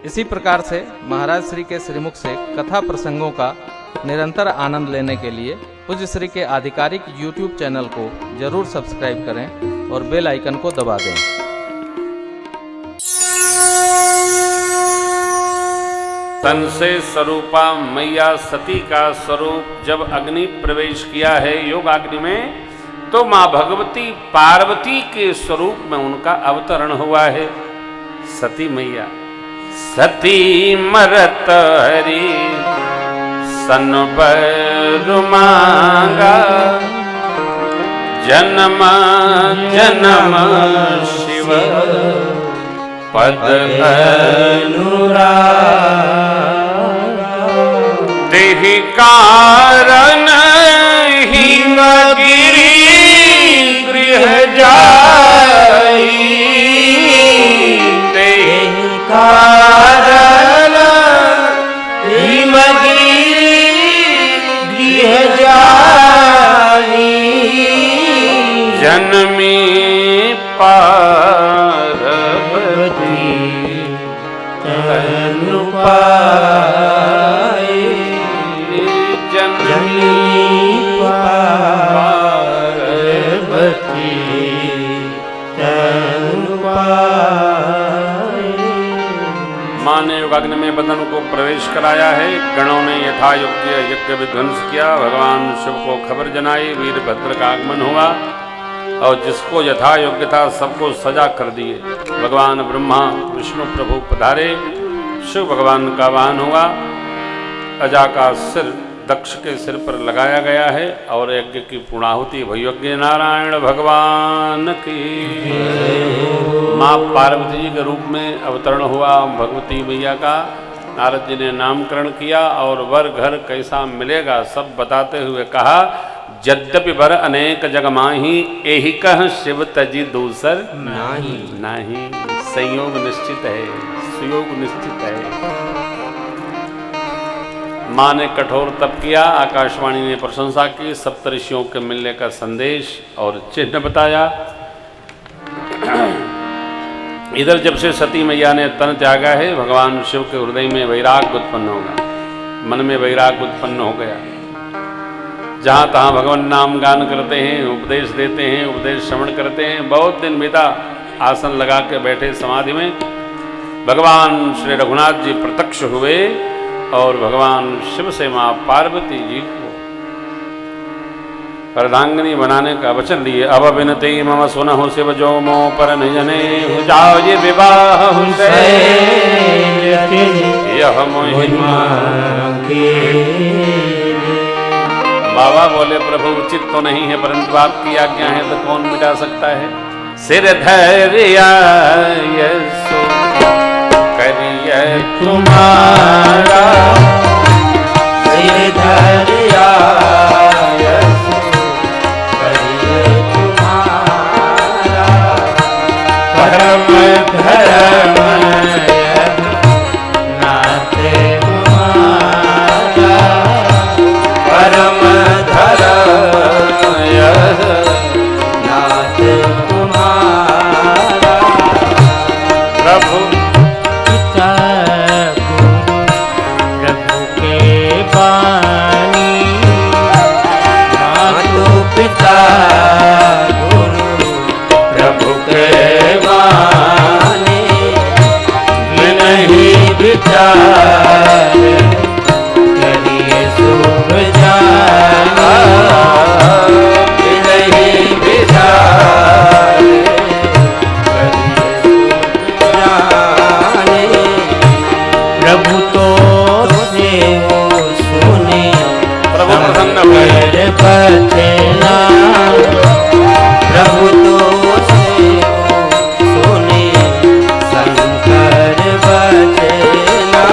इसी प्रकार से महाराज श्री के श्रीमुख से कथा प्रसंगों का निरंतर आनंद लेने के लिए पूज्य श्री के आधिकारिक YouTube चैनल को जरूर सब्सक्राइब करें और बेल आइकन को दबा दें। तन से स्वरूपा मैया सती का स्वरूप जब अग्नि प्रवेश किया है योगाग्नि में, तो मां भगवती पार्वती के स्वरूप में उनका अवतरण हुआ है। सती मैया सती मरत हरि सन बर मांगा, जन्म जन्म शिव पद अनुराग, देहि कारण हिमगिरि गृह जाई, देहि कारण हिमगिरि गृह जाई, जन्मी पार्वती तनु पाए, जन्मी पार्वती तनु पाए। मां ने योगाग्नि में बदन को प्रवेश कराया है। गणों ने यथा योग्य यज्ञ विध्वंस किया। भगवान शिव को खबर जनाई। वीरभद्र का आगमन हुआ और जिसको यथा योग्य था सबको सजा कर दिए। भगवान ब्रह्मा विष्णु प्रभु पधारे। शिव भगवान का वाहन हुआ। अजा का सिर दक्ष के सिर पर लगाया गया है और यज्ञ की पूर्णाहुति भयज्ञ नारायण भगवान की। माँ पार्वती जी के रूप में अवतरण हुआ भगवती मैया का। नारद जी ने नामकरण किया और वर घर कैसा मिलेगा सब बताते हुए कहा, यद्यपि वर अनेक जग माही, एहि कह शिव तजी दूसर नाही। संयोग निश्चित है, सुयोग निश्चित है। माँ ने कठोर तप किया। आकाशवाणी ने प्रशंसा की। सप्तऋषियों के मिलने का संदेश और चिन्ह बताया। इधर जब से सती मैया ने तन त्यागा है, भगवान शिव के हृदय में वैराग उत्पन्न होगा। मन में वैराग उत्पन्न हो गया। जहाँ तहाँ भगवान नाम गान करते हैं, उपदेश देते हैं, उपदेश श्रवण करते हैं। बहुत दिन बीता, आसन लगा के बैठे समाधि में। भगवान श्री रघुनाथ जी प्रत्यक्ष हुए और भगवान शिव से माँ पार्वती जी को अर्धांगिनी बनाने का वचन लिए। अब विनती मम सुनहु शिव जो मो पर निजने जाओ ये विवाह यह महिमा। बाबा बोले, प्रभु उचित तो नहीं है, परंतु आपकी आज्ञा है तो कौन मिटा सकता है। सिर धैर्य करिए तुम्हारा, सिर धैर्य करिए तुम्हारा, परम धर्म नाते तुम्हारा, परम नाथ तुम्हारा। प्रभु पिता गुरु प्रभु के बानी, मातु पिता गुरु प्रभु के बानी, नहीं विचार करिए शुभ जाना, नहीं विचार करिए शुभ जाने। प्रभु तो से हो सुने, प्रभु प्रसन्न कर बचना, प्रभु तो से हो सुने शंकर बचना।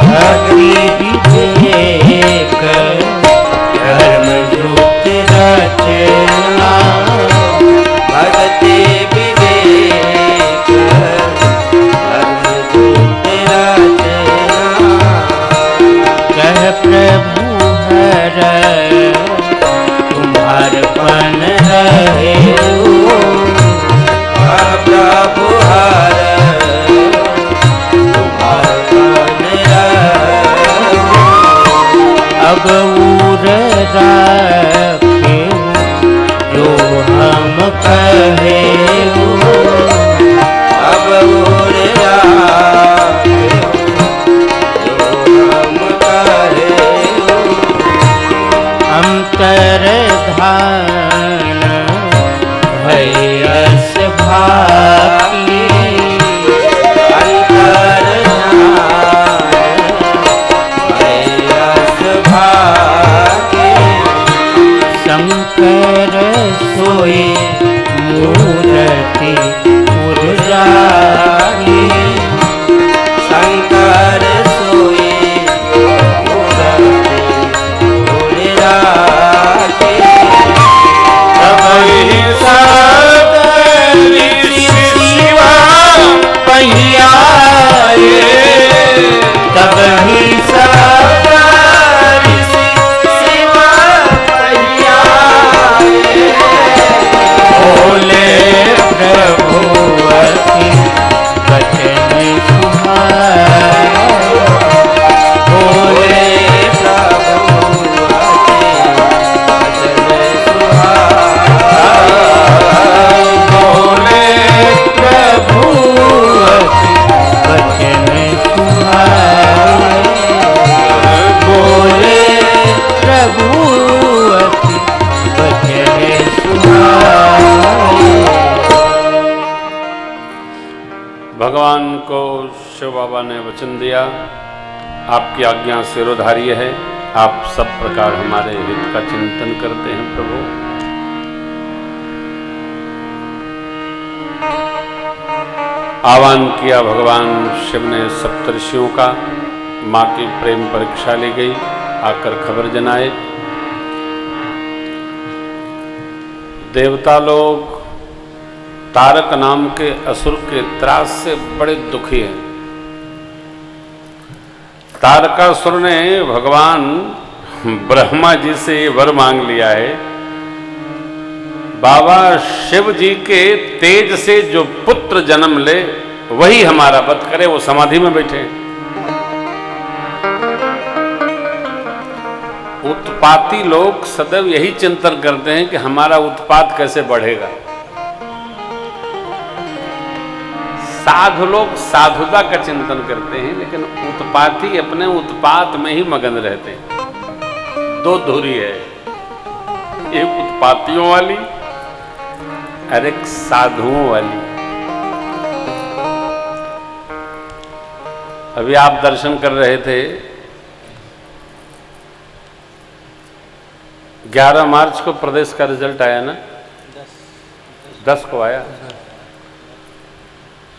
भक्ति विवेक धर्म युक्त रचना, भक्ति विवेक धर्म युक्त रचना। कह प्रभु हर तुम्हारपन रहे, प्रभु हर बाबा ने वचन दिया, आपकी आज्ञा सिरोधार्य है। आप सब प्रकार हमारे हित का चिंतन करते हैं प्रभु। आह्वान किया भगवान शिव ने सप्तर्षियों का, माँ की प्रेम परीक्षा ली गई, आकर खबर जनाए। देवता लोग तारक नाम के असुर के त्रास से बड़े दुखी हैं। तारकासुर ने भगवान ब्रह्मा जी से वर मांग लिया है, बाबा शिव जी के तेज से जो पुत्र जन्म ले वही हमारा वध करे। वो समाधि में बैठे हैं। उत्पाती लोग सदैव यही चिंतन करते हैं कि हमारा उत्पात कैसे बढ़ेगा। साधु लोग साधुता का चिंतन करते हैं, लेकिन उत्पाती अपने उत्पात में ही मगन रहते हैं। दो धुरी है, एक उत्पातियों वाली और एक साधुओं वाली। अभी आप दर्शन कर रहे थे, 11 मार्च को प्रदेश का रिजल्ट आया ना, 10 को आया।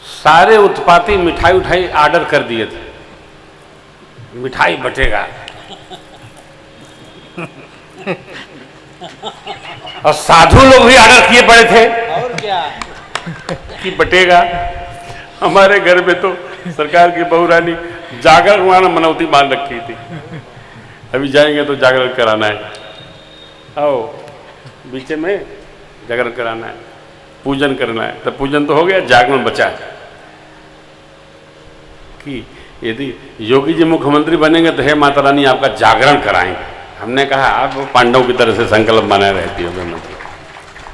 सारे उत्पाती मिठाई उठाई ऑर्डर कर दिए थे, मिठाई बटेगा। और साधु लोग भी ऑर्डर किए पड़े थे और क्या कि बटेगा। हमारे घर में तो सरकार की बहू रानी जागरण मनौती मान रखी थी। अभी जाएंगे तो जागरण कराना है, आओ बीच में जागरण कराना है, पूजन करना है। तो पूजन तो हो गया, जागरण बचा है कि यदि योगी जी मुख्यमंत्री बनेंगे तो हे माता रानी आपका जागरण कराएंगे। हमने कहा आप पांडव की तरह से संकल्प बनाए रहती हो मंत्री,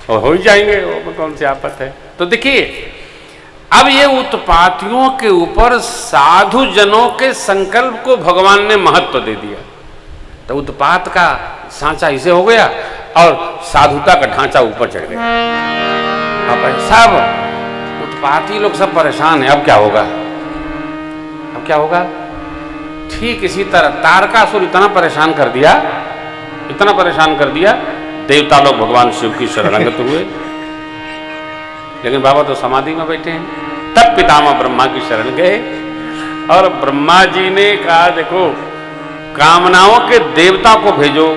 और हो ही जाएंगे, वो कौन सी आफत है। तो देखिए, अब ये उत्पातियों के ऊपर साधु जनों के संकल्प को भगवान ने महत्व दे दिया। तो उत्पात का सांचा इसे हो गया और साधुता का ढांचा ऊपर चढ़ गया। अब सब उत्पाती लोग सब परेशान है, अब क्या होगा, अब क्या होगा। ठीक इसी तरह तारकासुर इतना परेशान कर दिया, इतना परेशान कर दिया, देवता लोग भगवान शिव की शरणागत हुए। लेकिन बाबा तो समाधि में बैठे हैं। तब पितामह ब्रह्मा की शरण गए और ब्रह्मा जी ने कहा देखो, कामनाओं के देवता को भेजो,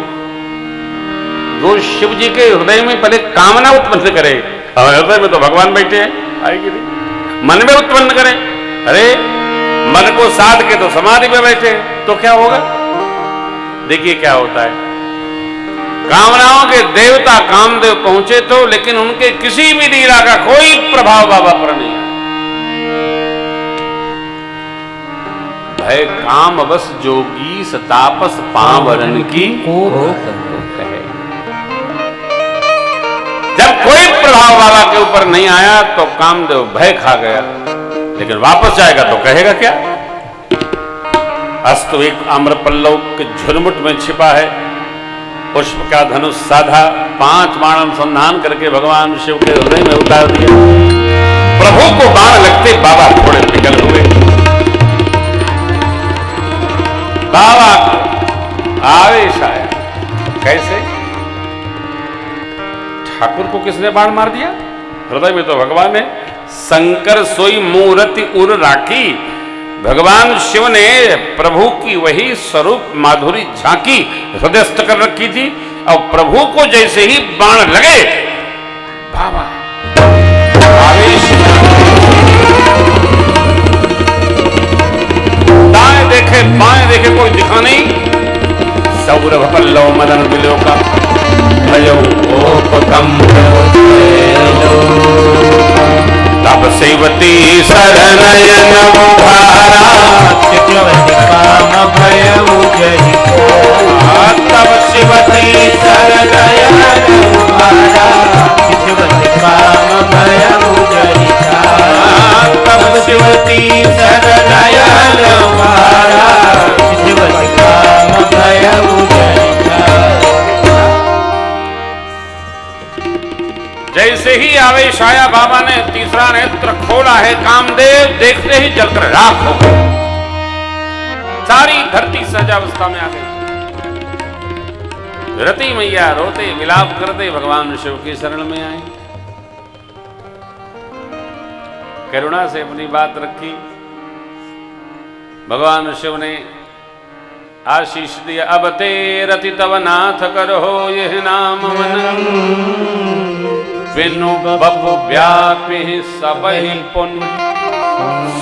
वो शिव जी के हृदय में पहले कामना उत्पन्न करे। और हृदय में तो भगवान बैठे हैं, आएगी नहीं। मन में उत्पन्न करें, अरे मन को साध के तो समाधि में बैठे, तो क्या होगा। देखिए क्या होता है, कामनाओं के देवता कामदेव पहुंचे तो, लेकिन उनके किसी भी लीला का कोई प्रभाव बाबा पर नहीं आया। भय काम बस जोगी सतापस पावरण की कहे। जब कोई प्रभाव बाबा के ऊपर नहीं आया तो कामदेव भय खा गया, लेकिन वापस जाएगा तो कहेगा क्या। अस्तु एक आम्र पल्लव के झुरमुट में छिपा है, पुष्प का धनुष साधा, 5 बाण अनुसंधान करके भगवान शिव के हृदय में उतार दिया। प्रभु को बाण लगते बाबा थोड़े पिघल हुए। बाबा आवेश आया, कैसे। ठाकुर को किसने बाण मार दिया, हृदय में तो भगवान है। शंकर सोई मूर्ति उर राखी, भगवान शिव ने प्रभु की वही स्वरूप माधुरी झांकी हृदयस्थ कर रखी थी। और प्रभु को जैसे ही बाण लगे, बाबा आवेश, दाएं देखे बाएं देखे कोई दिखा नहीं। सौरभ पल्लव मदन बिलो का भयो तब सेवती शरणयन मुखारा, काम भय तब शिवती शरणयन मुखारा, काम भय तब शिवती शरणयन मुखारा, काम भय जैसे ही आवेश आया, बाबा ने तीसरा नेत्र खोला है, काम ब्रह्मदेव देखते ही जलकर राख हो गए। सारी धरती सजावस्था में आ गई। रति मैया रोते विलाप करते भगवान शिव की शरण में आए। करुणा से अपनी बात रखी। भगवान शिव ने आशीष दिया, अब ते रति तव नाथ करो यह नाम मन, बिनु बपु व्यापि सबहि पुण्य,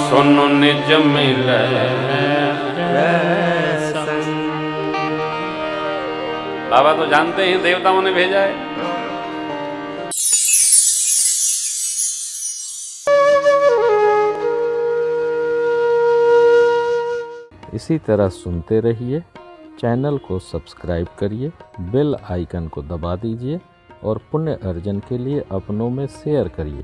सुनु निज मिलै बाबा तो जानते हैं देवताओं ने भेजा है। इसी तरह सुनते रहिए, चैनल को सब्सक्राइब करिए, बेल आइकन को दबा दीजिए और पुण्य अर्जन के लिए अपनों में शेयर करिए।